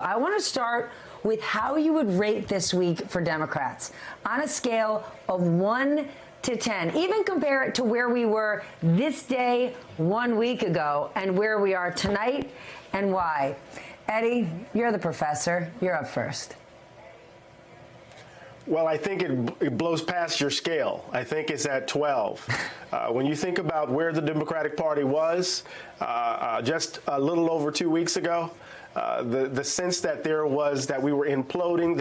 I want to start with how you would rate this week for Democrats on a scale of 1 to 10. Even compare it to where we were this day 1 week ago and where we are tonight and why. Eddie, you're the professor. You're up first. Well, I think it blows past your scale. I think it's at 12. When you think about where the Democratic Party was just a little over 2 weeks ago, the sense that we were imploding,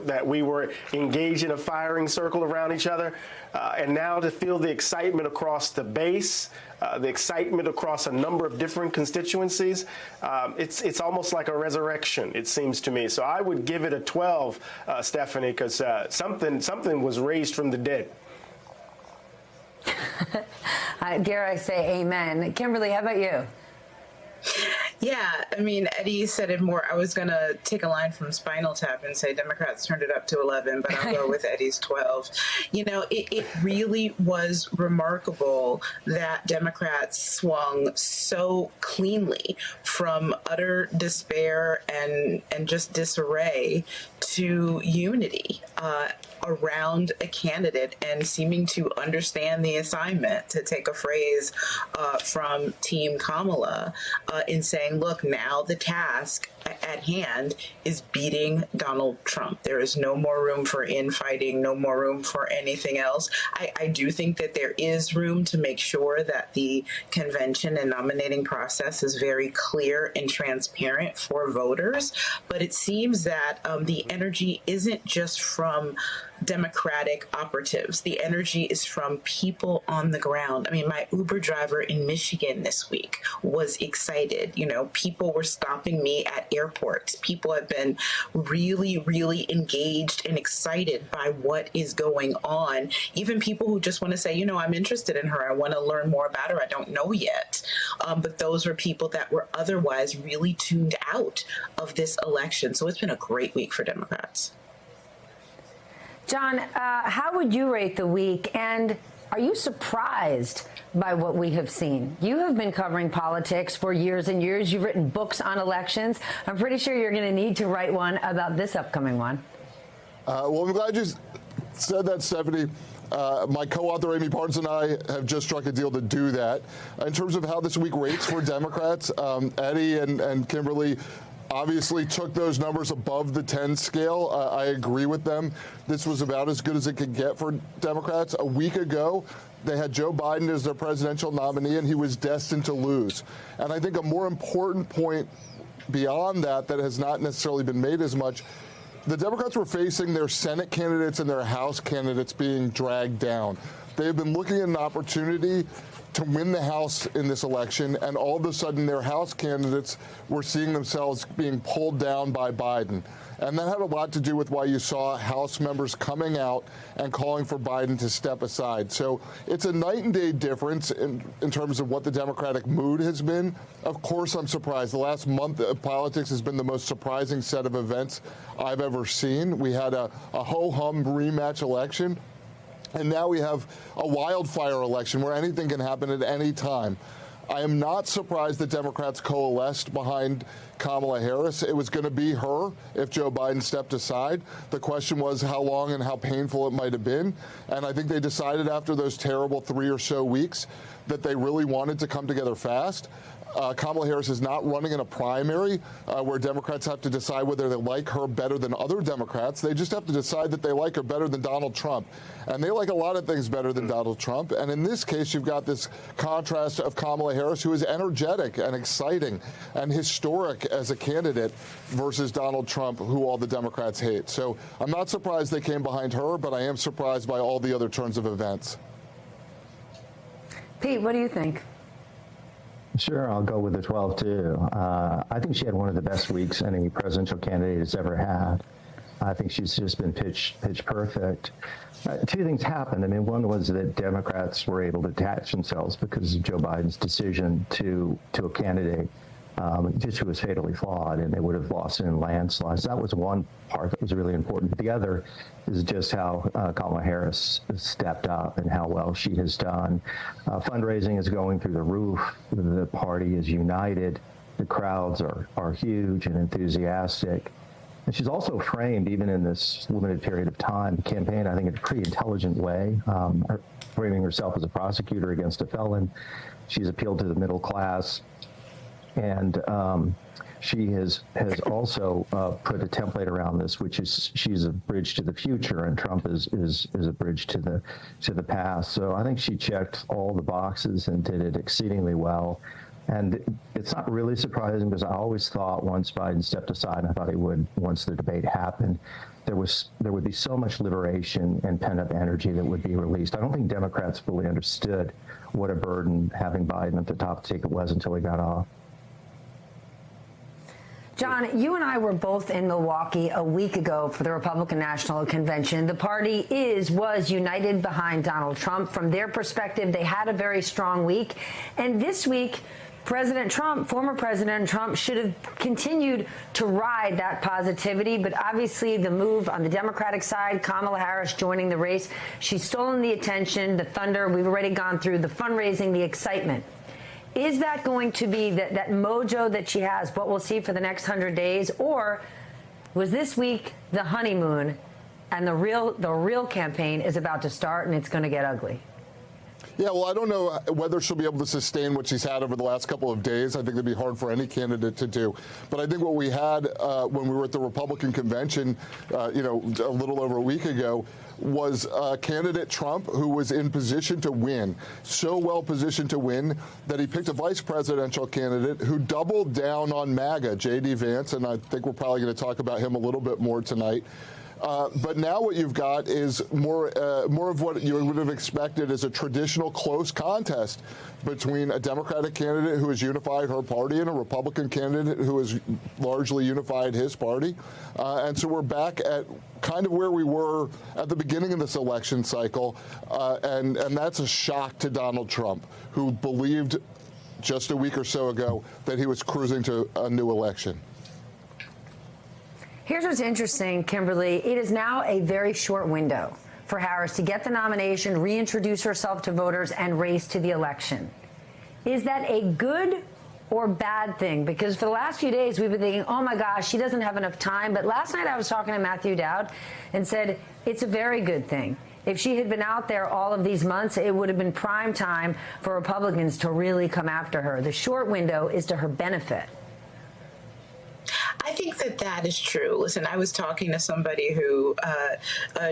that we were engaged in a firing circle around each other, and now to feel the excitement across the base, the excitement across a number of different constituencies, it's almost like a resurrection, it seems to me. So I would give it a 12, Stephanie, because something was raised from the dead. Dare I say amen. Kimberly, how about you? Yeah, I mean, Eddie said it more. I was going to take a line from Spinal Tap and say Democrats turned it up to 11, but I'll go with Eddie's 12. You know, it really was remarkable that Democrats swung so cleanly from utter despair and just disarray to unity around a candidate and seeming to understand the assignment, to take a phrase from Team Kamala, in saying, look, now the task at hand is beating Donald Trump. There is no more room for infighting, no more room for anything else. I do think that there is room to make sure that the convention and nominating process is very clear and transparent for voters. But it seems that the energy isn't just from Democratic operatives. The energy is from people on the ground. I mean, my Uber driver in Michigan this week was excited. You know, people were stopping me at airports. People have been really, really engaged and excited by what is going on. Even people who just want to say, you know, I'm interested in her. I want to learn more about her. I don't know yet. But those were people that were otherwise really tuned out of this election. So it's been a great week for Democrats. John, how would you rate the week? And are you surprised by what we have seen? You have been covering politics for years and years. You've written books on elections. I'm pretty sure you're going to need to write one about this upcoming one. Well, I'm glad you said that, Stephanie. My co-author, Amy Parnes, and I have just struck a deal to do that. In terms of how this week rates for Democrats, Eddie and Kimberly obviously took those numbers above the 10 scale. I agree with them. This was about as good as it could get for Democrats. A week ago, they had Joe Biden as their presidential nominee, and he was destined to lose. And I think a more important point beyond that has not necessarily been made as much, the Democrats were facing their Senate candidates and their House candidates being dragged down. They have been looking at an opportunity to win the House in this election, and all of a sudden their House candidates were seeing themselves being pulled down by Biden. And that had a lot to do with why you saw House members coming out and calling for Biden to step aside. So it's a night and day difference in terms of what the Democratic mood has been. Of course, I'm surprised. The last month of politics has been the most surprising set of events I've ever seen. We had a ho-hum rematch election. And now we have a wildfire election where anything can happen at any time. I am not surprised that Democrats coalesced behind Kamala Harris. It was going to be her if Joe Biden stepped aside. The question was how long and how painful it might have been. And I think they decided after those terrible 3 or so weeks that they really wanted to come together fast. Kamala Harris is not running in a primary where Democrats have to decide whether they like her better than other Democrats. They just have to decide that they like her better than Donald Trump. And they like a lot of things better than Donald Trump. And in this case, you've got this contrast of Kamala Harris, who is energetic and exciting and historic as a candidate, versus Donald Trump, who all the Democrats hate. So I'm not surprised they came behind her, but I am surprised by all the other turns of events. Pete, what do you think? Sure, I'll go with the 12, too. I think she had one of the best weeks any presidential candidate has ever had. I think she's just been pitch perfect. Two things happened. I mean, one was that Democrats were able to attach themselves because of Joe Biden's decision to a candidate just who was fatally flawed, and they would have lost in landslides. That was one part that was really important. The other is just how Kamala Harris stepped up and how well she has done. Fundraising is going through the roof. The party is united. The crowds are huge and enthusiastic. And she's also framed, even in this limited period of time, the campaign, I think, in a pretty intelligent way, framing herself as a prosecutor against a felon. She's appealed to the middle class. And she has also put a template around this, which is she's a bridge to the future, and Trump is a bridge to the past. So I think she checked all the boxes and did it exceedingly well. And it's not really surprising, because I always thought once Biden stepped aside, and I thought he would once the debate happened, there would be so much liberation and pent-up energy that would be released. I don't think Democrats fully understood what a burden having Biden at the top of the ticket was until he got off. John, you and I were both in Milwaukee a week ago for the Republican National Convention. The party was united behind Donald Trump. From their perspective, they had a very strong week. And this week, President Trump, former President Trump, should have continued to ride that positivity. But obviously, the move on the Democratic side, Kamala Harris joining the race, she's stolen the attention, the thunder. We've already gone through the fundraising, the excitement. Is that going to be that mojo that she has, what we'll see for the next 100 days? Or was this week the honeymoon and the real campaign is about to start and it's going to get ugly? Yeah, well, I don't know whether she'll be able to sustain what she's had over the last couple of days. I think it'd be hard for any candidate to do. But I think what we had when we were at the Republican convention, a little over a week ago, was candidate Trump, who was in position to win, so well positioned to win that he picked a vice presidential candidate who doubled down on MAGA, J.D. Vance, and I think we're probably going to talk about him a little bit more tonight. But now what you've got is more of what you would have expected as a traditional close contest between a Democratic candidate who has unified her party and a Republican candidate who has largely unified his party. And so we're back at kind of where we were at the beginning of this election cycle. And that's a shock to Donald Trump, who believed just a week or so ago that he was cruising to a new election. Here's what's interesting, Kimberly. It is now a very short window for Harris to get the nomination, reintroduce herself to voters, and race to the election. Is that a good or bad thing? Because for the last few days, we've been thinking, oh, my gosh, she doesn't have enough time. But last night I was talking to Matthew Dowd and said it's a very good thing. If she had been out there all of these months, it would have been prime time for Republicans to really come after her. The short window is to her benefit. I think that is true. Listen, I was talking to somebody who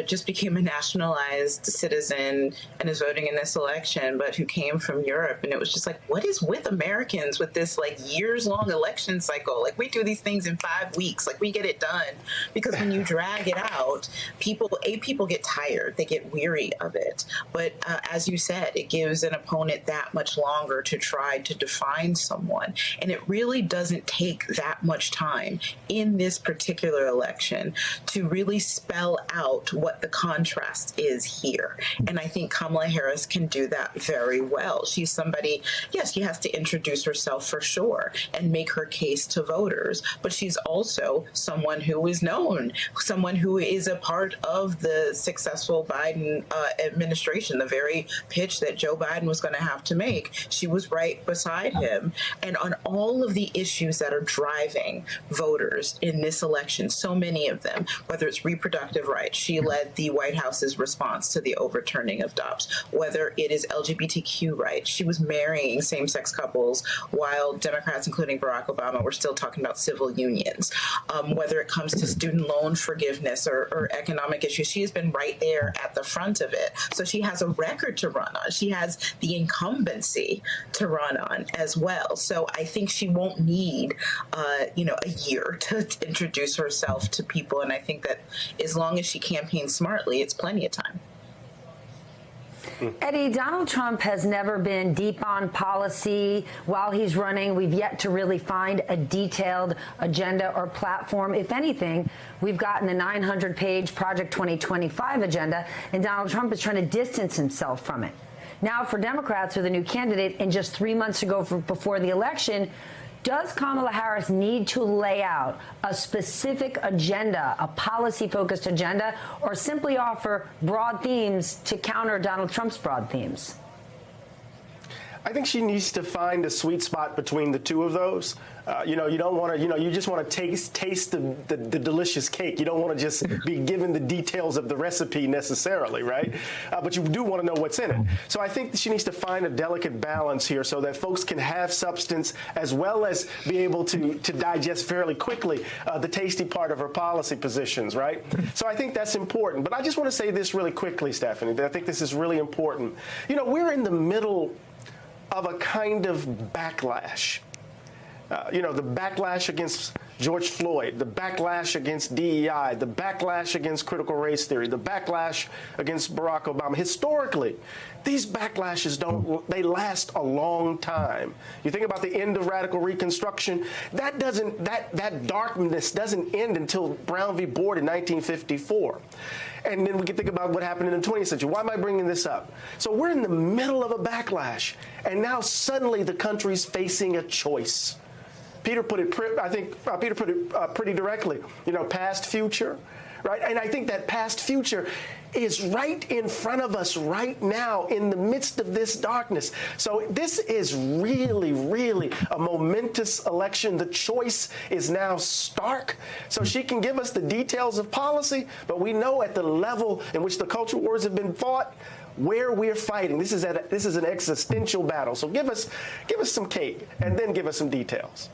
just became a nationalized citizen and is voting in this election, but who came from Europe. And it was just like, what is with Americans with this years-long election cycle? We do these things in 5 weeks. We get it done. Because when you drag it out, people get tired. They get weary of it. But as you said, it gives an opponent that much longer to try to define someone. And it really doesn't take that much time in this particular election to really spell out what the contrast is here. And I think Kamala Harris can do that very well. She's somebody, yes, she has to introduce herself for sure and make her case to voters, but she's also someone who is known, someone who is a part of the successful Biden administration, the very pitch that Joe Biden was going to have to make. She was right beside him. And on all of the issues that are driving voters in this election, so many of them, whether it's reproductive rights, she led the White House's response to the overturning of Dobbs, whether it is LGBTQ rights, she was marrying same-sex couples while Democrats, including Barack Obama, were still talking about civil unions, whether it comes to student loan forgiveness or economic issues, she has been right there at the front of it. So she has a record to run on. She has the incumbency to run on as well. So I think she won't need, a year to introduce herself to people. And I think that as long as she campaigns smartly, it's plenty of time. Eddie, Donald Trump has never been deep on policy while he's running. We've yet to really find a detailed agenda or platform. If anything, we've gotten a 900-page Project 2025 agenda, and Donald Trump is trying to distance himself from it. Now, for Democrats or the new candidate, and just 3 months ago before the election, does Kamala Harris need to lay out a specific agenda, a policy-focused agenda, or simply offer broad themes to counter Donald Trump's broad themes? I think she needs to find a sweet spot between the two of those. You don't want to, you just want to taste the delicious cake. You don't want to just be given the details of the recipe necessarily, right? But you do want to know what's in it. So I think she needs to find a delicate balance here so that folks can have substance as well as be able to digest fairly quickly the tasty part of her policy positions, right? So I think that's important. But I just want to say this really quickly, Stephanie, that I think this is really important. We're in the middle of a kind of backlash. The backlash against George Floyd, the backlash against DEI, the backlash against critical race theory, the backlash against Barack Obama. Historically, these backlashes they last a long time. You think about the end of radical Reconstruction, that darkness doesn't end until Brown v. Board in 1954. And then we can think about what happened in the 20th century. Why am I bringing this up? So we're in the middle of a backlash, and now suddenly the country's facing a choice. Peter put it pretty directly. Past, future, right? And I think that past, future is right in front of us right now in the midst of this darkness. So this is really, really a momentous election. The choice is now stark. So she can give us the details of policy, but we know at the level in which the culture wars have been fought, where we're fighting. This is an existential battle. So give us some cake and then give us some details.